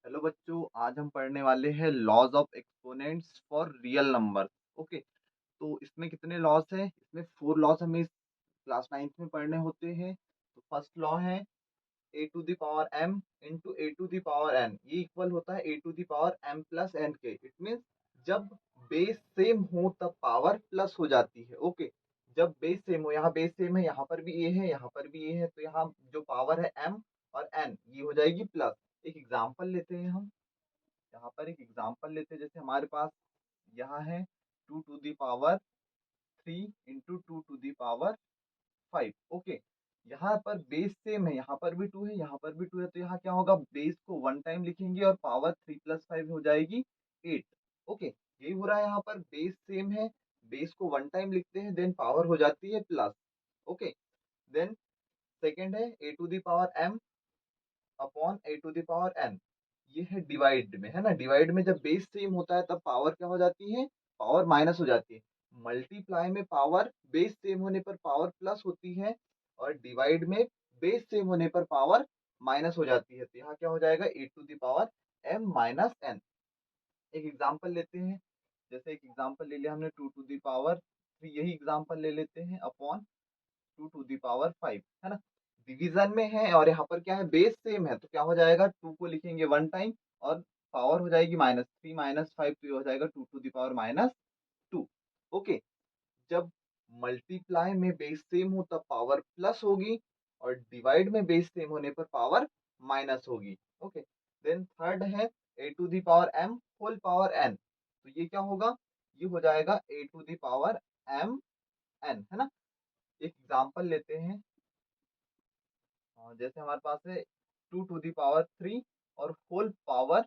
Hello बच्चों, आज हम पढ़ने वाले हैं laws of exponents for real number. Okay, तो इसमें कितने लॉज हैं? इसमें 4 लॉज हमें इस क्लास 9th में पढ़ने होते हैं। तो फर्स्ट लॉ है a to the power m into a to the power n, ये इक्वल होता है a to the power m plus n के। इट मीन्स जब बेस सेम हो तब पावर प्लस हो जाती है। ओके, जब बेस सेम हो, यहाँ बेस सेम है, यहाँ पर भी ए है, यहाँ पर भी ए है, तो यहाँ जो पावर है एम और एन ये हो जाएगी प्लस। एक एग्जाम्पल लेते हैं हम, यहाँ पर एक एग्जाम्पल लेते हैं। जैसे हमारे पास यहाँ है 2 to the power 3 into 2 to the power 5। Okay, यहाँ पर बेस सेम है, यहाँ पर भी 2 है, यहाँ पर भी 2 है, तो यहाँ क्या होगा, बेस को 1 टाइम लिखेंगे और पावर 3 + 5 हो जाएगी 8। ओके, यही हो रहा है, यहाँ पर बेस सेम है, बेस को 1 टाइम लिखते हैं, देन पावर हो जाती है प्लस। ओके, देन सेकेंड है a to the power m upon a to the power n. ये है डिवाइड में, है ना। डिवाइड में जब बेस सेम होता है तब पावर क्या हो जाती है, पावर माइनस हो जाती है। मल्टीप्लाई में पावर बेस सेम होने पर पावर प्लस होती है, और डिवाइड में बेस सेम होने पर पावर माइनस हो जाती है। तो यहाँ क्या हो जाएगा, a to the power m minus n. एक एग्जाम्पल लेते हैं, जैसे एक एग्जाम्पल ले लिया हमने 2 टू द पावर 3, यही एग्जाम्पल ले लेते हैं अपॉन 2 टू दी पावर 5, है ना। डिवीजन में है और यहाँ पर क्या है, बेस सेम है, तो क्या हो जाएगा, 2 को लिखेंगे 1 टाइम और पावर हो जाएगी -3 - 5, तो ये हो जाएगा 2 टू दी पावर -2। ओके, जब मल्टीप्लाई में बेस सेम हो तब पावर प्लस होगी, और डिवाइड में बेस सेम होने पर पावर माइनस होगी। ओके, देन थर्ड है a to the power m whole power n. तो ये क्या होगा, ये हो जाएगा a to the power m n, है ना। एक एग्जाम्पल लेते हैं, जैसे हमारे पास है 2 टू दी पावर 3 और होल पावर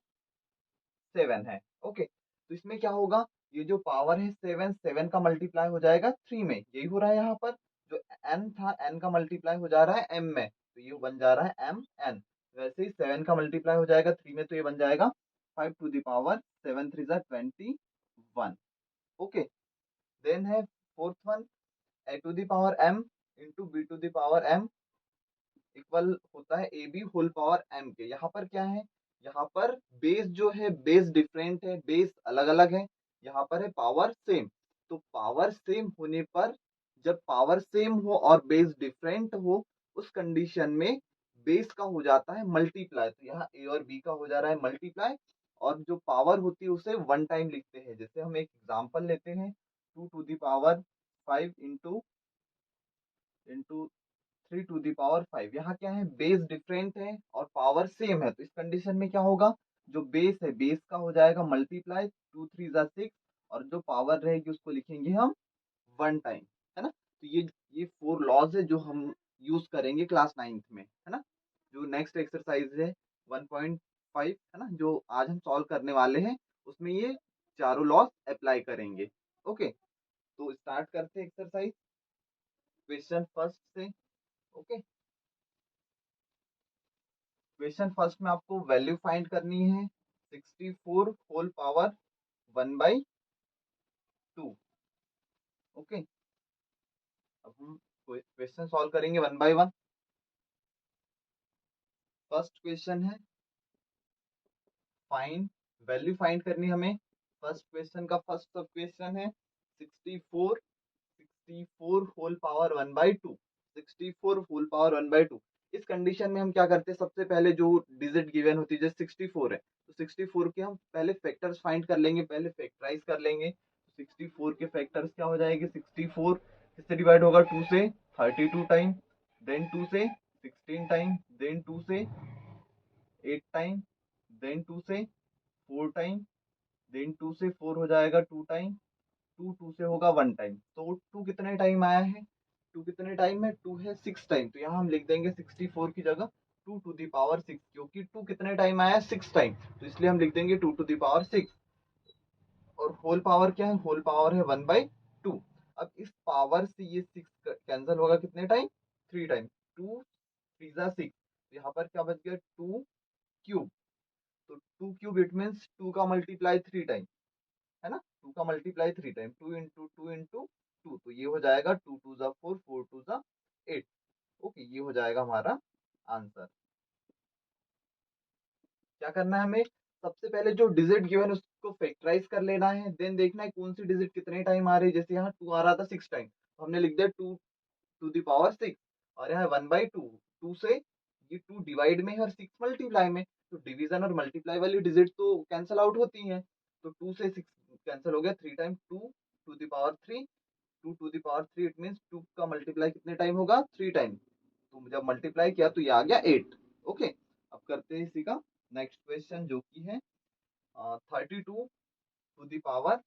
7 है। ओके, तो इसमें क्या होगा, ये जो पावर है 7, 7 का मल्टीप्लाई हो जाएगा 3 में, यही हो रहा है यहाँ पर। जो n था, n का मल्टीप्लाई हो जा रहा है m में, तो ये बन जा रहा है m n। वैसे ही 7 का मल्टीप्लाई हो जाएगा 3 में, तो ये बन जाएगा 5 to the power 7 3 = 21। Okay, then है fourth one, a to the power m into b to the power m equal होता है a b whole power m के। यहाँ पर क्या है, यहाँ पर बेस जो है, बेस डिफरेंट है, बेस अलग अलग है, यहाँ पर है पावर सेम। तो पावर सेम होने पर, जब पावर सेम हो और बेस डिफरेंट हो, उस कंडीशन में बेस का हो जाता है मल्टीप्लाई। तो यहाँ ए और बी का हो जा रहा है मल्टीप्लाई, और जो पावर होती है उसे 1 टाइम लिखते हैं। जैसे हम एक एग्जांपल लेते हैं, 2 to the power 5 into 3 to the power 5। यहाँ क्या है, बेस डिफरेंट है और पावर सेम है, तो इस कंडीशन में क्या होगा, जो बेस है, बेस का हो जाएगा मल्टीप्लाई, 2 3 = 6, और जो पावर रहेगी उसको लिखेंगे हम 1 टाइम, है ना। तो ये 4 लॉज है जो हम यूज करेंगे क्लास 9th में, है ना। जो नेक्स्ट एक्सरसाइज है 1.5, है ना, जो आज हम सॉल्व करने वाले हैं, उसमें ये चारों लॉज अप्लाई करेंगे। ओके, तो स्टार्ट करते हैं एक्सरसाइज क्वेश्चन फर्स्ट से। ओके, क्वेश्चन फर्स्ट में आपको वैल्यू फाइंड करनी है 64 होल पावर 1/2। ओके, अब हम क्वेश्चन सॉल्व करेंगे 1 बाय 1। फर्स्ट क्वेश्चन है फाइंड, वैल्यू फाइंड करनी हमें। फर्स्ट क्वेश्चन का फर्स्ट सब क्वेश्चन है 64, 64 होल पावर 1/2, 64 होल पावर 1/2। इस कंडीशन में हम क्या करते हैं, सबसे पहले जो डिजिट गिवन होती है, जैसे 64 है, तो 64 के हम पहले फैक्टर्स फाइंड कर लेंगे, पहले फैक्टराइज कर लेंगे। 64 के फैक्टर्स क्या हो जाएंगे, 64 किससे डिवाइड होगा, 2 से 32 टाइम, देन 2 से 16 टाइम, देन 2 से 8 टाइम, देन 2 से 4 टाइम, देन 2 से 4 हो जाएगा 2 टाइम, 2 से होगा 1 टाइम। तो 2 कितने टाइम आया है, 2 कितने टाइम है, 2 है 6 टाइम। तो यहाँ हम लिख देंगे 64 की जगह 2 टू दी पावर 6, क्योंकि 2 कितने टाइम आया है, 6 टाइम, तो इसलिए हम लिख देंगे 2 टू दी पावर 6। और होल पावर क्या है, होल पावर है 1/2। अब इस पावर से ये 6 कैंसिल होगा कितने टाइम, 3 टाइम, 2 3 = 6। यहाँ पर क्या बच गया, 2 क्यूब। तो 2 क्यूब इट मीन्स 2 का मल्टीप्लाई 3 टाइम, है ना, 2 का मल्टीप्लाई 3 टाइम, 2 × 2 × 2, तो ये हो जाएगा 2 2 = 4, 4 2 = 8। ओके, ये हो जाएगा हमारा आंसर। क्या करना है हमें, सबसे पहले जो डिजिट गिवन है उसको फैक्टराइज कर लेना है, देन देखना है कौन सी डिजिट कितने टाइम आ रही है। जैसे यहाँ 2 आ रहा था 6 टाइम, तो हमने लिख दिया 2 टू द पावर 6, और यहाँ 1/2, 2 से ये 2 डिवाइड में है और 6 मल्टीप्लाई में, तो डिवीजन और मल्टीप्लाई वाली डिजिट तो कैंसिल आउट होती हैं। तो 2 से 6 कैंसिल हो गया, 3 time 2 to the power 3, 2 to the power 3, it means 2 का मल्टीप्लाई कितने टाइम होगा, 3 टाइम। तो जब मल्टीप्लाई किया तो ये आ गया 8। ओके, अब करते हैं इसी का नेक्स्ट क्वेश्चन, जो कि है 32 to the power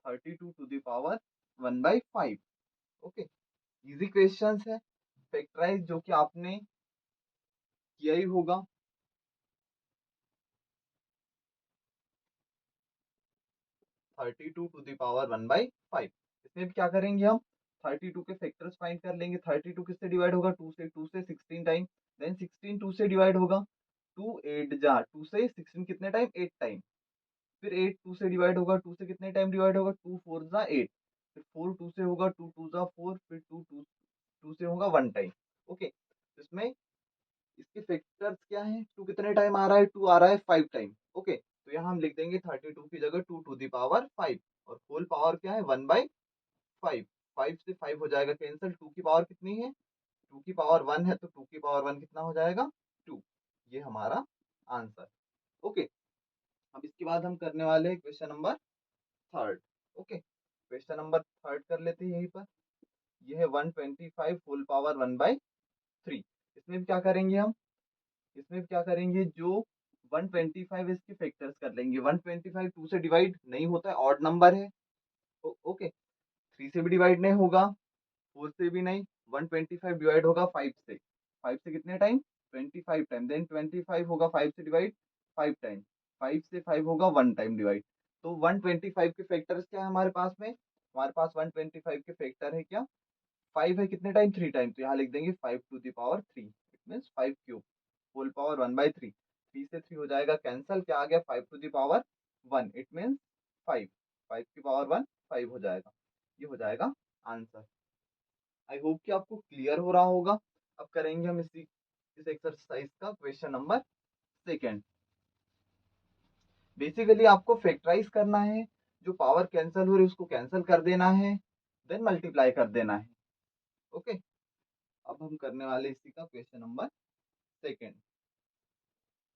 32 to the power 1/5। Okay, easy questions है, फैक्टराइज जो कि आपने किया ही होगा। 32 टू द पावर 1/5, इसमें भी क्या करेंगे हम, 32 के फैक्टर्स फाइंड कर लेंगे। 32 किससे डिवाइड होगा, 2 से, 2 से 16 टाइम, देन 16 2 से डिवाइड होगा, 2 8 जा 2 से 16 कितने टाइम, 8 टाइम। फिर 8 2 से डिवाइड होगा, 2 से कितने टाइम डिवाइड होगा, 2 4 जा 8। फिर 4 2 से होगा, 2 2 जा 4, फिर 2 2 2 से होगा 1 टाइम। ओके, इसमें इसके फैक्टर्स क्या हैं, 2 कितने टाइम आ रहा है, 2 आ रहा है 5 टाइम। ओके, तो यहाँ हम लिख देंगे 32 की जगह 2 टू द पावर 5, और होल पावर क्या है, 1/5। 5 से 5 हो जाएगा कैंसिल, 2 की पावर कितनी है, 2 की पावर 1 है, तो 2 की पावर 1 कितना हो जाएगा, 2। ये हमारा आंसर। ओके, अब इसके बाद हम करने वाले हैं question number third. Okay, question number third कर लेते हैं यहीं पर। ये है 125 होल पावर 1/3। इसमें भी क्या करेंगे हम, इसमें क्या करेंगे, जो 125 इसके फैक्टर्स कर लेंगे। 125 2 से डिवाइड नहीं होता है, ऑड नंबर है। ओके, 3 से भी डिवाइड नहीं होगा, 4 से भी नहीं। 125 डिवाइड होगा 5 से, 5 से कितने टाइम, 25 टाइम, देन 25 होगा 5 से डिवाइड 5 टाइम, 5 से 5 होगा 1 टाइम डिवाइड। तो 125 के फैक्टर्स क्या है हमारे पास में, हमारे पास 125 के फैक्टर है क्या, 5 है कितने टाइम, 3 टाइम, तो यहाँ लिख देंगे 5 to the power 3, it means 5 cube, whole power 1/3। 3 से 3 हो जाएगा कैंसल, क्या आ गया, 5 to the power 1, it means 5, 5 की पावर 1 5 हो जाएगा। ये हो जाएगा आंसर। आई होप कि आपको क्लियर हो रहा होगा। अब करेंगे हम इस एक्सरसाइज का क्वेश्चन नंबर सेकेंड। बेसिकली आपको फैक्टराइज करना है, जो पावर कैंसिल हो रही है उसको कैंसिल कर देना है, देन मल्टीप्लाई कर देना है। ओके, अब हम करने वाले इसी का question number second.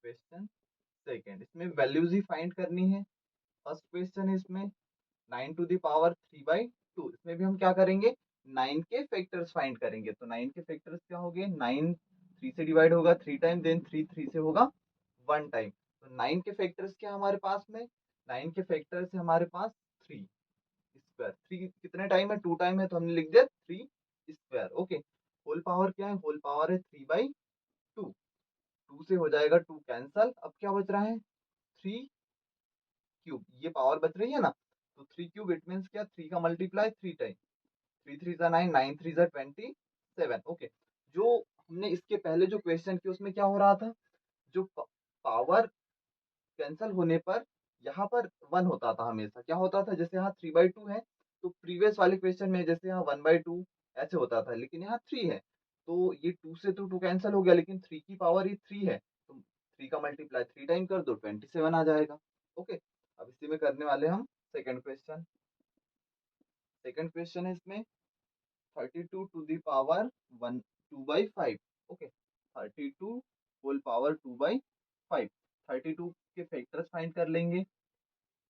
Question second, इसमें वैल्यूज ही फाइंड करनी है। फर्स्ट क्वेश्चन है इसमें 9 टू द पावर 3/2। इसमें भी हम क्या करेंगे, 9 के फैक्टर्स फाइंड करेंगे। तो 9 के फैक्टर्स क्या हो गए, 9 3 से डिवाइड होगा 3 टाइम, देन 3 3 से होगा 1 टाइम। तो 9 के फैक्टर्स क्या हमारे पास में, 9 के फैक्टर्स है हमारे पास 3 स्क्वायर। 3 कितने टाइम है, 2 टाइम है, तो हमने लिख दिया 3 स्क्वायर। ओके, होल पावर क्या है, होल पावर है 3/2। 2 से हो जाएगा 2 कैंसल, अब क्या बच रहा है, 3 क्यूब, ये पावर बच रही है ना, तो 3 क्यूब इट मीन्स क्या, 3 का मल्टीप्लाई 3 टाइम, 3 3 जा 9, 9 3 जा 27। ओके, जो हमने इसके पहले जो क्वेश्चन किया उसमें क्या हो रहा था, जो पावर कैंसल होने पर यहाँ पर 1 होता था हमेशा। क्या होता था, जैसे यहाँ 3/2 है, तो प्रीवियस वाले क्वेश्चन में जैसे यहाँ 1/2 ऐसे होता था, लेकिन यहाँ 3 है, तो ये 2 से तो 2 कैंसिल हो गया, लेकिन 3 की पावर ही 3 है, तो 3 का मल्टीप्लाई 3 टाइम कर दो, 27 आ जाएगा। ओके, अब इसी में करने वाले हम सेकंड क्वेश्चन। सेकंड क्वेश्चन है इसमें 32 to the power 1 2/5। Okay, 32 whole power 2/5। 32 के फैक्टर्स फाइंड कर लेंगे।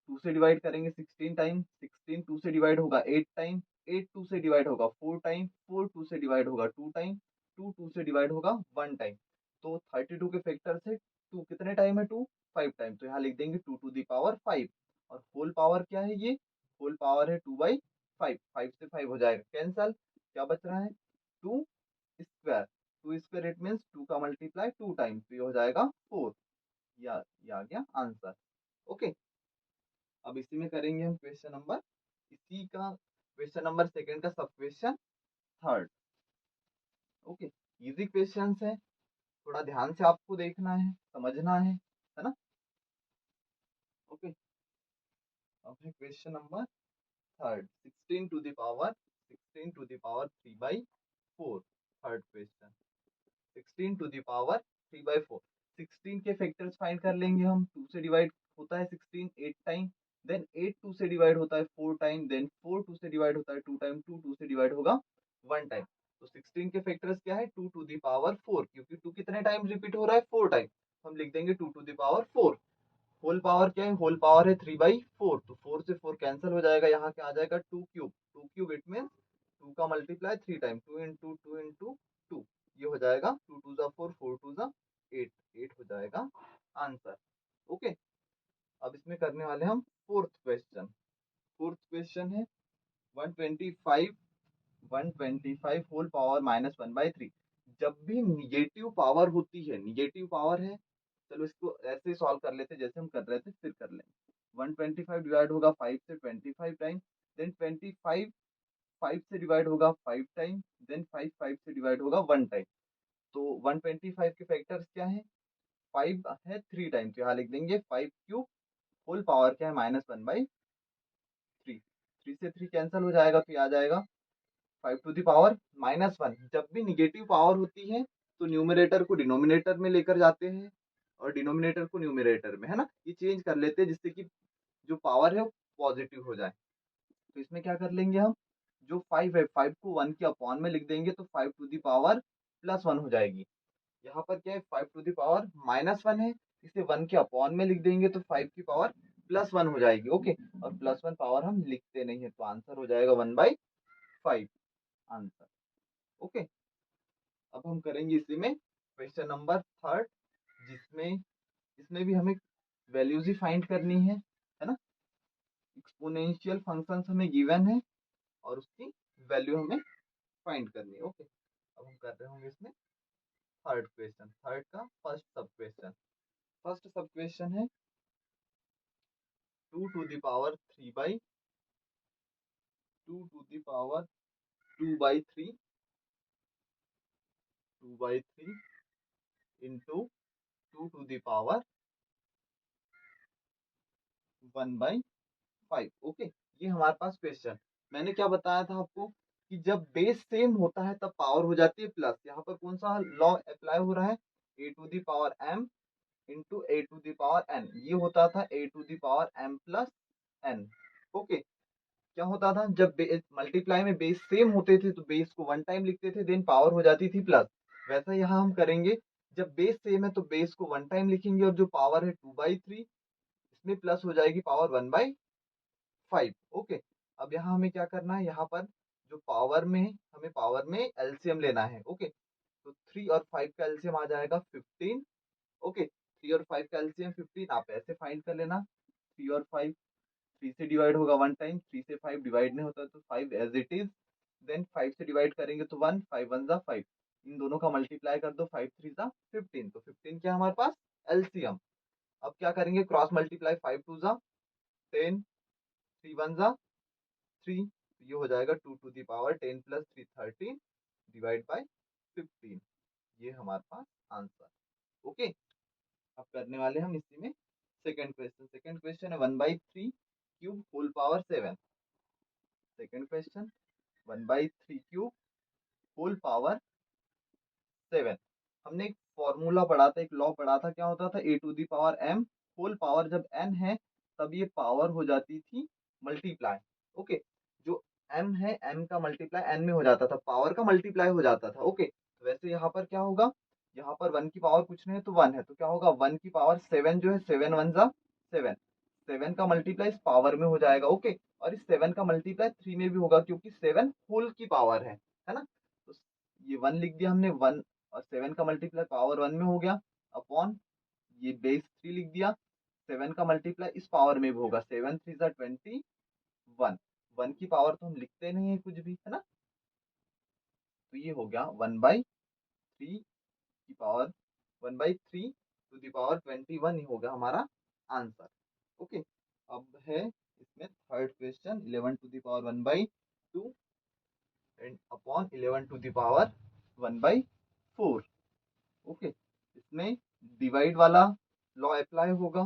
2 से डिवाइड करेंगे 16 टाइम, 16 2 से डिवाइड होगा 8 टाइम, 8 2 से डिवाइड होगा 4 टाइम, 4 2 से डिवाइड होगा 2 टाइम, 2 2 से डिवाइड होगा 1 टाइम। तो 32 के फैक्टर से 2 कितने टाइम है, 2 5 टाइम, तो यहाँ लिख देंगे 2 टू द पावर 5। और होल पावर क्या है, ये होल पावर है 2/5, 5 से 5 हो जाएगा कैंसल, क्या बच रहा है, 2 स्क्वायर। 2 स्क्वायर इट मीन्स 2 का मल्टीप्लाई 2 टाइम, तो ये हो जाएगा 4। ये आ गया आंसर। ओके, अब इसी में करेंगे हम क्वेश्चन नंबर, इसी का क्वेश्चन नंबर सेकंड का सब question third. Okay, easy questions है, थोड़ा ध्यान से आपको देखना है, समझना है ना। ओके, अब है question number third, 16 to the power 3/4। Third question, 16 to the power 3/4। 16 के फैक्टर्स फाइंड कर लेंगे हम। 2 से डिवाइड होता है 16 8 टाइम, देन 8 2 से डिवाइड होता है 4 टाइम, देन 4 2 से डिवाइड होता है 2 टाइम, 2 2 से डिवाइड होगा 1 टाइम। तो 16 के फैक्टर्स क्या है 2 टू द पावर 4, क्योंकि 2 कितने टाइम रिपीट हो रहा है 4 टाइम, हम लिख देंगे 2 to the power 4। Whole power क्या है, होल पावर है 3/4, तो 4 से 4 कैंसिल हो जाएगा, यहाँ क्या आ जाएगा 2 क्यूब। 2 क्यूब इट मीन 2 का मल्टीप्लाई 3 टाइम, 2 इंटू 2 इंटू 2, ये हो जाएगा 2 2 जा 4, 4 2 जा 8, 8 हो जाएगा आंसर। ओके, अब इसमें करने वाले हम फोर्थ क्वेश्चन। फोर्थ क्वेश्चन है 125 125 होल पावर -1/3। जब भी निगेटिव पावर होती है, निगेटिव पावर है, चलो इसको ऐसे सॉल्व कर लेते जैसे हम कर रहे थे, फिर कर लेंगे। 125 डिवाइड होगा 5 से 25 टाइम, देन 25 5 से डिवाइड होगा 5 टाइम, देन 5 5 से डिवाइड होगा 1 टाइम। तो 125 के फैक्टर्स क्या है, 5 है 3 टाइम, तो यहाँ लिख देंगे 5 क्यूब, होल पावर क्या है -1/3। 3 से 3 कैंसिल हो जाएगा, तो ये आ जाएगा 5 टू द पावर -1। जब भी निगेटिव पावर होती है तो न्यूमरेटर को डिनोमिनेटर में लेकर जाते हैं और डिनोमिनेटर को न्यूमरेटर में, है ना, ये चेंज कर लेते हैं जिससे कि जो पावर है वो पॉजिटिव हो जाए। तो इसमें क्या कर लेंगे हम, जो 5 है 5 को 1 के अपॉन में लिख देंगे, तो 5 टू द पावर +1 हो जाएगी। यहाँ पर क्या है 5 टू द पावर -1 है, इसे 1 के अपॉन में लिख देंगे तो 5 की पावर +1 हो जाएगी। ओके, और +1 पावर हम लिखते नहीं है, तो आंसर हो जाएगा 1/5 आंसर। ओके, अब हम करेंगे इसी में क्वेश्चन नंबर थर्ड, जिसमें इसमें भी हमें वैल्यूज ही फाइंड करनी है ना। एक्सपोनेंशियल फंक्शंस हमें गिवन है और उसकी वैल्यू हमें फाइंड करनी है। ओके, अब हम कर रहे होंगे इसमें थर्ड क्वेश्चन, थर्ड का first sub question. First sub question है 2 to the power 3/2 to the power 2/3 2/3 into 2 to the power 1/5। Okay, ये हमारे पास क्वेश्चन। मैंने क्या बताया था आपको कि जब बेस सेम होता है तब पावर हो जाती है प्लस। यहाँ पर कौन सा लॉ अप्लाई हो रहा है, a to the power m into a to the power n, ये होता था a to the power m plus n। Okay, क्या होता था जब मल्टीप्लाई में बेस सेम होते थे तो बेस को 1 टाइम लिखते थे, देन पावर हो जाती थी प्लस। वैसा यहाँ हम करेंगे, जब बेस सेम है तो बेस को 1 टाइम लिखेंगे और जो पावर है 2/3, इसमें प्लस हो जाएगी पावर 1/5। ओके, अब यहाँ हमें क्या करना है, यहाँ पर जो पावर में हमें पावर में एलसीएम लेना है। ओके, तो 3 और 5 का एलसीएम आ जाएगा 15। ओके, 3 और 5 का एलसीएम 15, आप ऐसे फाइंड कर लेना। 3 और 5, 3 से डिवाइड होगा 1 टाइम, 3 से 5 डिवाइड नहीं होता तो 5 एज इट इज, देन 5 से डिवाइड करेंगे तो 1, 5 1 जा 5, इन दोनों का मल्टीप्लाई कर दो, 5 3 जा 15, तो 15 क्या हमारे पास एलसीएम। अब क्या करेंगे, क्रॉस मल्टीप्लाई, 5 2 जा 10, 3 1 जा 3, ये हो जाएगा 2 to the power 10 plus 3 13 divide by 15, ये हमारे पास आंसर। ओके, अब करने वाले हम इसी में सेकंड क्वेश्चन। सेकंड क्वेश्चन है 1/3 cube whole power 7। Second question 1/3 cube whole power 7। हमने एक फॉर्मूला पढ़ा था, एक लॉ पढ़ा था, क्या होता था, a to the power m whole power जब n है तब ये पावर हो जाती थी मल्टीप्लाई। ओके, जो m है m का मल्टीप्लाई n में हो जाता था, पावर का मल्टीप्लाई हो जाता था। ओके, तो वैसे यहाँ पर क्या होगा, यहाँ पर 1 की पावर कुछ नहीं है तो 1 है, तो क्या होगा 1 की पावर 7 जो है 7 1 जा 7, 7 का मल्टीप्लाई इस पावर में हो जाएगा। ओके, और इस 7 का मल्टीप्लाई 3 में भी होगा क्योंकि 7 होल की पावर है ना। तो ये 1 लिख दिया हमने, 1 और 7 का मल्टीप्लाई पावर 1 में हो गया, अपॉन ये बेस 3 लिख दिया, 7 का मल्टीप्लाई इस पावर में भी होगा, 7 3 जा 21, 1 की पावर तो हम लिखते नहीं है कुछ भी, है ना। तो ये हो गया 1/3 की पावर 1/3 टू द पावर 21, ही होगा हमारा आंसर। ओके, अब है इसमें third question 11 to the power 1/2 and upon 11 to the power 1/4। Okay, इसमें डिवाइड वाला लॉ अप्लाई होगा।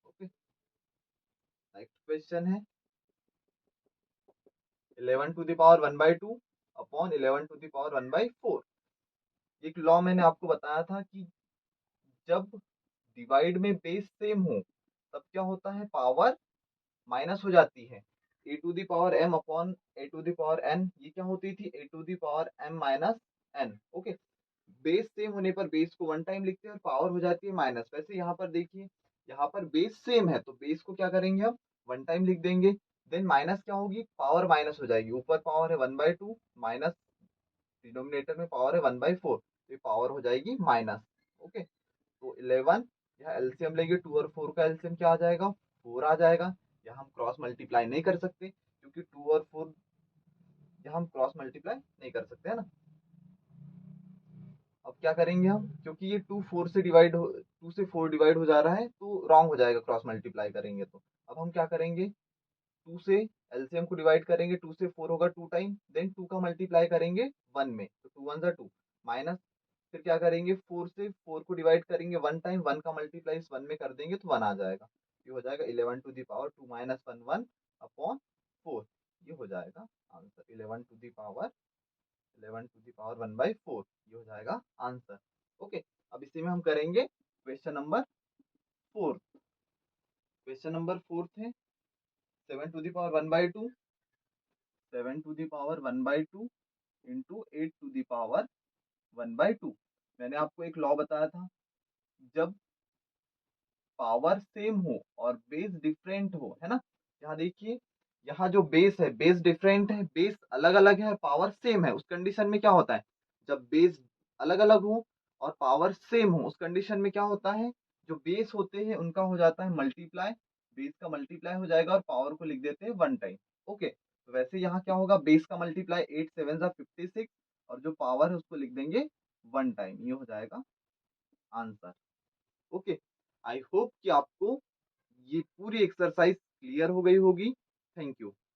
ओके, नेक्स्ट क्वेश्चन है 11 to the power 1/2 upon 11 to the power 1/4। एक लॉ मैंने आपको बताया था कि जब डिवाइड में बेस सेम हो तब क्या होता है, पावर माइनस हो जाती है। A to the power m upon a to the power n, ये क्या होती थी, a to the power m minus n. Okay, base same होने पर बेस को वन टाइम लिखते हैं और पावर हो जाती है माइनस। वैसे यहाँ पर देखिए, यहाँ पर बेस सेम है तो बेस को क्या करेंगे हम, वन टाइम लिख देंगे। देन माइनस क्या होगी, पावर माइनस हो जाएगी। ऊपर पावर है 1/2 माइनस डिनोमिनेटर में पावर है 1/4, तो ये पावर हो जाएगी माइनस। ओके, तो 11, यहाँ एलसीएम लेंगे, 2 और 4 का एलसीएम क्या आ जाएगा, 4 आ जाएगा। यहाँ हम क्रॉस मल्टीप्लाई नहीं कर सकते क्योंकि 2 और 4 यहाँ हम क्रॉस मल्टीप्लाई नहीं कर सकते, है ना। अब क्या करेंगे हम, क्योंकि ये 2 से 4 डिवाइड हो जा रहा है तो रॉन्ग हो जाएगा क्रॉस मल्टीप्लाई करेंगे तो। अब हम क्या करेंगे, 2 से एलसीएम को डिवाइड करेंगे, 2 से 4 होगा 2 टाइम, देन 2 का मल्टीप्लाई करेंगे 1 में, तो 2 1 2 माइनस। फिर क्या करेंगे, 4 से 4 को डिवाइड करेंगे 1 टाइम, 1 का मल्टीप्लाई इस 1 में कर देंगे तो 1 आ जाएगा। ये हो जाएगा 11 to the power 2 minus 1 1 upon 4। ये हो जाएगा आंसर, 11 टू द पावर 1/4, ये हो जाएगा आंसर। ओके, अब इसी में हम करेंगे क्वेश्चन नंबर 4। क्वेश्चन नंबर 4 है 7 to the power 1/2, 7 to the power 1/2 into 8 to the power 1/2। मैंने आपको एक लॉ बताया था, जब पावर सेम हो और बेस डिफरेंट हो, है ना। यहाँ देखिए, यहाँ जो बेस है, बेस डिफरेंट है, बेस अलग अलग है और पावर सेम है, उस कंडीशन में क्या होता है, जब बेस अलग अलग हो और पावर सेम हो, उस कंडीशन में क्या होता है, जो बेस होते हैं उनका हो जाता है मल्टीप्लाई, बेस का मल्टीप्लाई हो जाएगा और पावर को लिख देते हैं 1 टाइम। ओके, तो वैसे यहाँ क्या होगा, बेस का मल्टीप्लाई 8 7 56 और जो पावर है उसको लिख देंगे 1 टाइम, ये हो जाएगा आंसर। ओके, आई होप कि आपको ये पूरी एक्सरसाइज क्लियर हो गई होगी। Thank you.